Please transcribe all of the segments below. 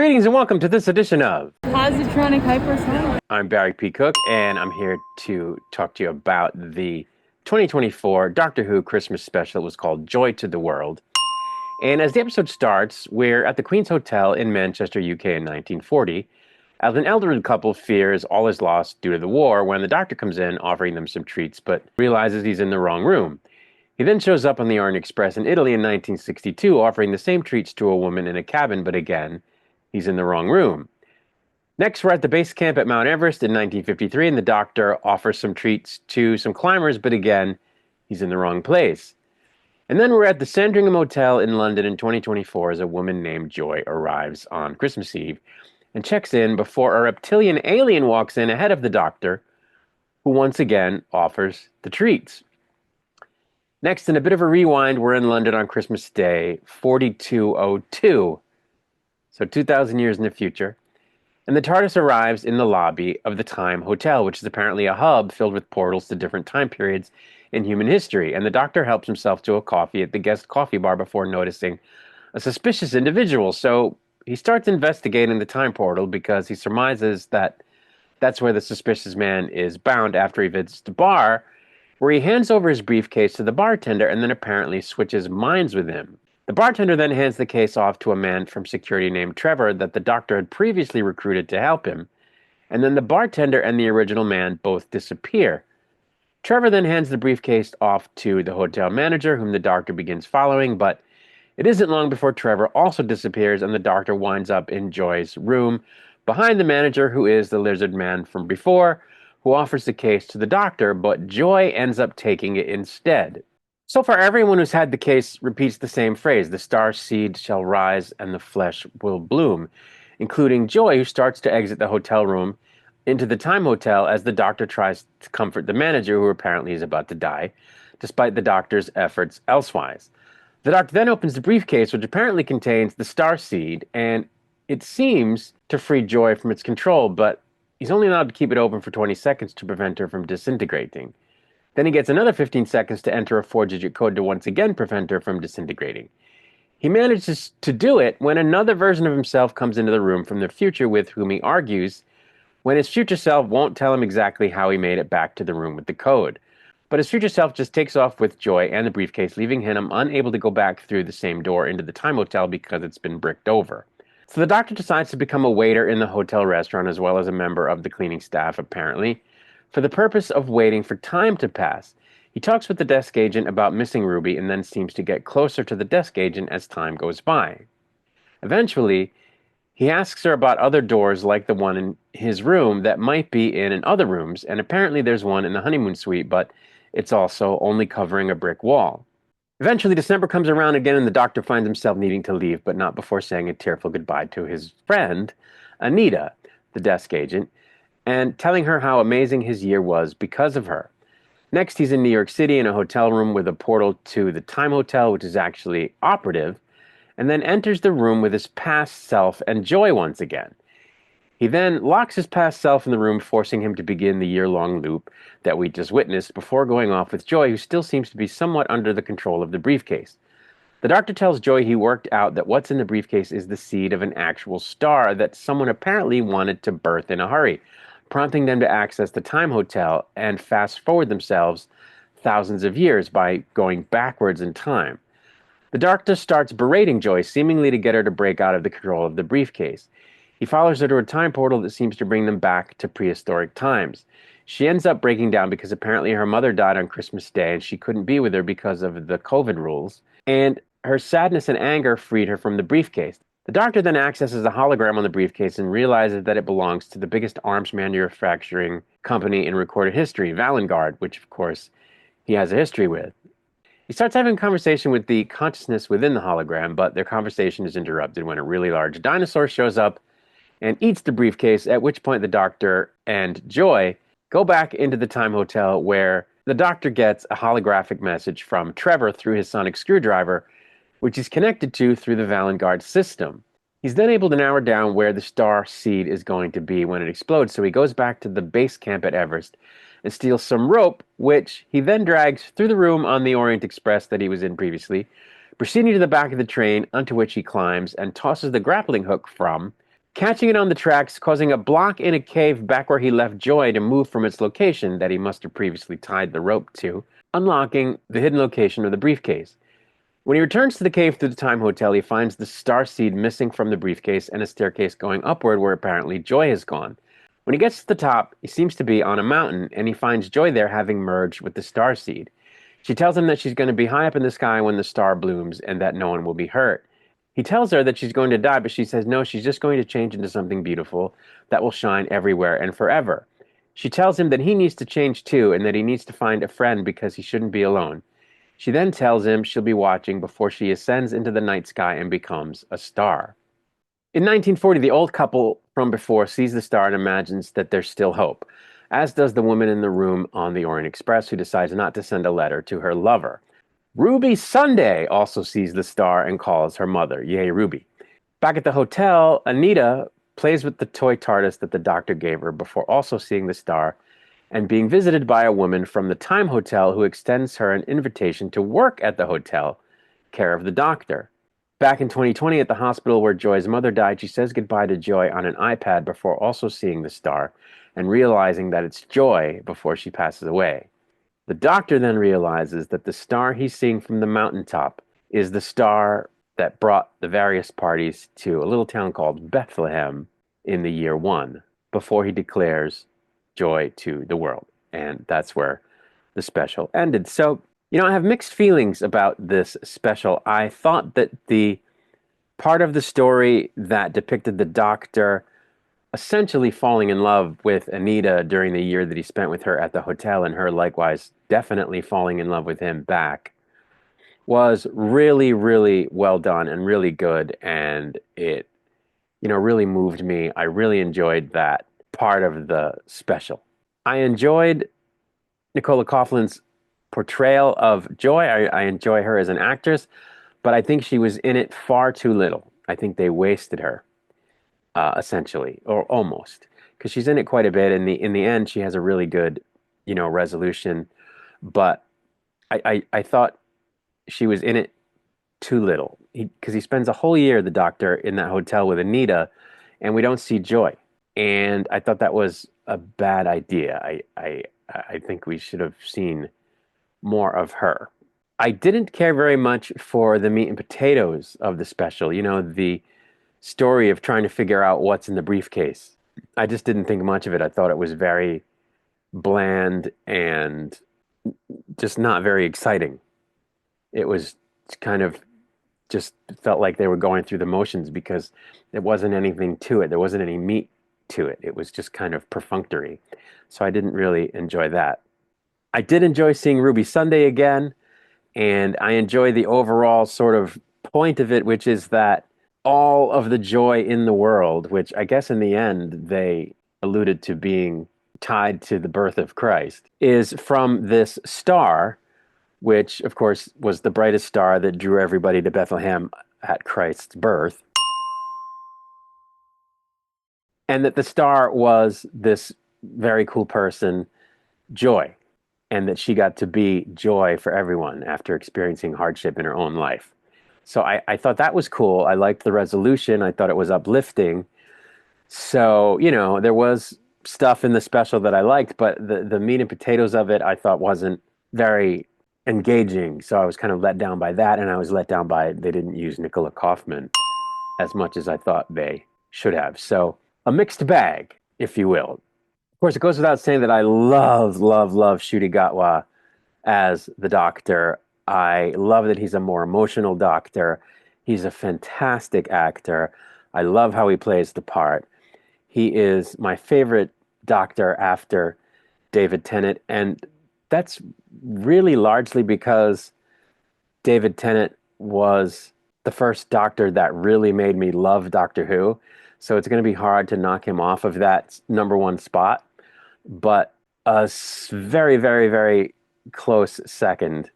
Greetings and welcome to this edition of Positronic Hypersonic. I'm Barry P. Cook, and I'm here to talk to you about the 2024 Doctor Who Christmas special. It was called Joy to the World. And as the episode starts, we're at the Queen's Hotel in Manchester, UK in 1940, as an elderly couple fears all is lost due to the war when the doctor comes in offering them some treats, but realizes he's in the wrong room. He then shows up on the Orient Express in Italy in 1962, offering the same treats to a woman in a cabin, but again, he's in the wrong room. Next, we're at the base camp at Mount Everest in 1953, and the doctor offers some treats to some climbers, but again, he's in the wrong place. And then we're at the Sandringham Hotel in London in 2024 as a woman named Joy arrives on Christmas Eve and checks in before a reptilian alien walks in ahead of the doctor, who once again offers the treats. Next, in a bit of a rewind, we're in London on Christmas Day, 4202, so 2,000 years in the future. And the TARDIS arrives in the lobby of the Time Hotel, which is apparently a hub filled with portals to different time periods in human history. And the doctor helps himself to a coffee at the guest coffee bar before noticing a suspicious individual. So he starts investigating the time portal because he surmises that that's where the suspicious man is bound after he visits the bar, where he hands over his briefcase to the bartender and then apparently switches minds with him. The bartender then hands the case off to a man from security named Trevor that the doctor had previously recruited to help him, and then the bartender and the original man both disappear. Trevor then hands the briefcase off to the hotel manager, whom the doctor begins following, but it isn't long before Trevor also disappears and the doctor winds up in Joy's room behind the manager, who is the lizard man from before, who offers the case to the doctor, but Joy ends up taking it instead. So far, everyone who's had the case repeats the same phrase: the star seed shall rise and the flesh will bloom, including Joy, who starts to exit the hotel room into the Time Hotel as the doctor tries to comfort the manager, who apparently is about to die, despite the doctor's efforts elsewise. The doctor then opens the briefcase, which apparently contains the star seed, and it seems to free Joy from its control, but he's only allowed to keep it open for 20 seconds to prevent her from disintegrating. Then he gets another 15 seconds to enter a 4-digit code to once again prevent her from disintegrating. He manages to do it when another version of himself comes into the room from the future, with whom he argues when his future self won't tell him exactly how he made it back to the room with the code. But his future self just takes off with Joy and the briefcase, leaving him unable to go back through the same door into the Time Hotel because it's been bricked over. So the doctor decides to become a waiter in the hotel restaurant as well as a member of the cleaning staff, apparently, for the purpose of waiting for time to pass. He talks with the desk agent about missing Ruby and then seems to get closer to the desk agent as time goes by. Eventually, he asks her about other doors like the one in his room that might be in other rooms, and apparently there's one in the honeymoon suite, but it's also only covering a brick wall. Eventually, December comes around again, and the doctor finds himself needing to leave, but not before saying a tearful goodbye to his friend, Anita, the desk agent, and telling her how amazing his year was because of her. Next, he's in New York City in a hotel room with a portal to the Time Hotel, which is actually operative, and then enters the room with his past self and Joy once again. He then locks his past self in the room, forcing him to begin the year-long loop that we just witnessed before going off with Joy, who still seems to be somewhat under the control of the briefcase. The doctor tells Joy he worked out that what's in the briefcase is the seed of an actual star that someone apparently wanted to birth in a hurry, prompting them to access the Time Hotel and fast-forward themselves thousands of years by going backwards in time. The doctor starts berating Joy, seemingly to get her to break out of the control of the briefcase. He follows her to a time portal that seems to bring them back to prehistoric times. She ends up breaking down because apparently her mother died on Christmas Day and she couldn't be with her because of the COVID rules, and her sadness and anger freed her from the briefcase. The doctor then accesses a hologram on the briefcase and realizes that it belongs to the biggest arms manufacturing company in recorded history, Valengard, which of course he has a history with. He starts having a conversation with the consciousness within the hologram, but their conversation is interrupted when a really large dinosaur shows up and eats the briefcase, at which point the doctor and Joy go back into the Time Hotel, where the doctor gets a holographic message from Trevor through his sonic screwdriver, which he's connected to through the Valengard system. He's then able to narrow down where the star seed is going to be when it explodes, so he goes back to the base camp at Everest and steals some rope, which he then drags through the room on the Orient Express that he was in previously, proceeding to the back of the train, onto which he climbs and tosses the grappling hook from catching it on the tracks, causing a block in a cave back where he left Joy to move from its location that he must have previously tied the rope to, unlocking the hidden location of the briefcase. When he returns to the cave through the Time Hotel, he finds the star seed missing from the briefcase and a staircase going upward where apparently Joy has gone. When he gets to the top, he seems to be on a mountain, and he finds Joy there having merged with the star seed. She tells him that she's going to be high up in the sky when the star blooms and that no one will be hurt. He tells her that she's going to die, but she says no, she's just going to change into something beautiful that will shine everywhere and forever. She tells him that he needs to change too and that he needs to find a friend because he shouldn't be alone. She then tells him she'll be watching before she ascends into the night sky and becomes a star. In 1940, the old couple from before sees the star and imagines that there's still hope, as does the woman in the room on the Orient Express who decides not to send a letter to her lover. Ruby Sunday also sees the star and calls her mother. Yay, Ruby. Back at the hotel, Anita plays with the toy TARDIS that the doctor gave her before also seeing the star and being visited by a woman from the Time Hotel who extends her an invitation to work at the hotel, care of the doctor. Back in 2020 at the hospital where Joy's mother died, she says goodbye to Joy on an iPad before also seeing the star and realizing that it's Joy before she passes away. The doctor then realizes that the star he's seeing from the mountaintop is the star that brought the various parties to a little town called Bethlehem in the year 1 before he declares joy to the world. And that's where the special ended. So, I have mixed feelings about this special. I thought that the part of the story that depicted the doctor essentially falling in love with Anita during the year that he spent with her at the hotel and her likewise definitely falling in love with him back was really, really well done and really good. And it, really moved me. I really enjoyed that part of the special. I enjoyed Nicola Coughlin's portrayal of Joy. I enjoy her as an actress, but I think she was in it far too little. I think they wasted her, essentially, or almost, because she's in it quite a bit. In the end, she has a really good, resolution. But I thought she was in it too little because he spends a whole year, the doctor, in that hotel with Anita, and we don't see Joy. And I thought that was a bad idea. I think we should have seen more of her. I didn't care very much for the meat and potatoes of the special, the story of trying to figure out what's in the briefcase. I just didn't think much of it. I thought it was very bland and just not very exciting. It was kind of just felt like they were going through the motions because there wasn't anything to it. There wasn't any meat to it. It was just kind of perfunctory. So I didn't really enjoy that. I did enjoy seeing Ruby Sunday again, and I enjoy the overall sort of point of it, which is that all of the joy in the world, which I guess in the end they alluded to being tied to the birth of Christ, is from this star, which of course was the brightest star that drew everybody to Bethlehem at Christ's birth. And that the star was this very cool person, Joy, and that she got to be joy for everyone after experiencing hardship in her own life. So I thought that was cool. I liked the resolution. I thought it was uplifting. So, there was stuff in the special that I liked, but the meat and potatoes of it I thought wasn't very engaging. So I was kind of let down by that, and I was let down by they didn't use Nicola Kaufman as much as I thought they should have. So a mixed bag, if you will. Of course, it goes without saying that I love Ncuti Gatwa as the doctor. I love that he's a more emotional doctor. He's a fantastic actor. I love how he plays the part. He is my favorite doctor after David Tennant, and that's really largely because David Tennant was the first doctor that really made me love Doctor Who. So it's going to be hard to knock him off of that number one spot. But a very, very, very close second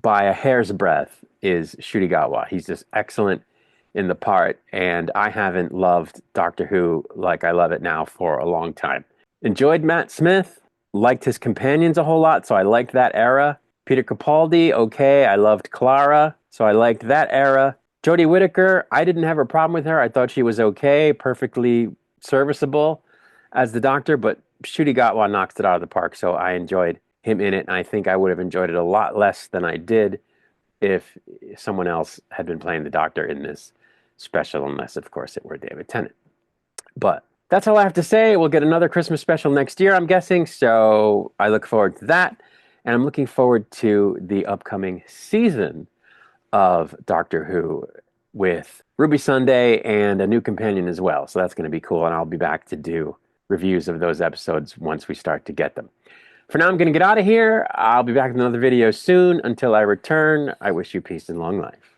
by a hair's breadth is Ncuti Gatwa. He's just excellent in the part, and I haven't loved Doctor Who like I love it now for a long time. Enjoyed Matt Smith, liked his companions a whole lot, so I liked that era. Peter Capaldi, okay, I loved Clara, so I liked that era. Jodie Whittaker, I didn't have a problem with her. I thought she was okay, perfectly serviceable as the Doctor, but Ncuti Gatwa knocks it out of the park. So I enjoyed him in it, and I think I would have enjoyed it a lot less than I did if someone else had been playing the Doctor in this special, unless, of course, it were David Tennant. But that's all I have to say. We'll get another Christmas special next year, I'm guessing. So I look forward to that. And I'm looking forward to the upcoming season of Doctor Who with Ruby Sunday and a new companion as well. So that's going to be cool. And I'll be back to do reviews of those episodes once we start to get them. For now, I'm going to get out of here. I'll be back with another video soon. Until I return, I wish you peace and long life.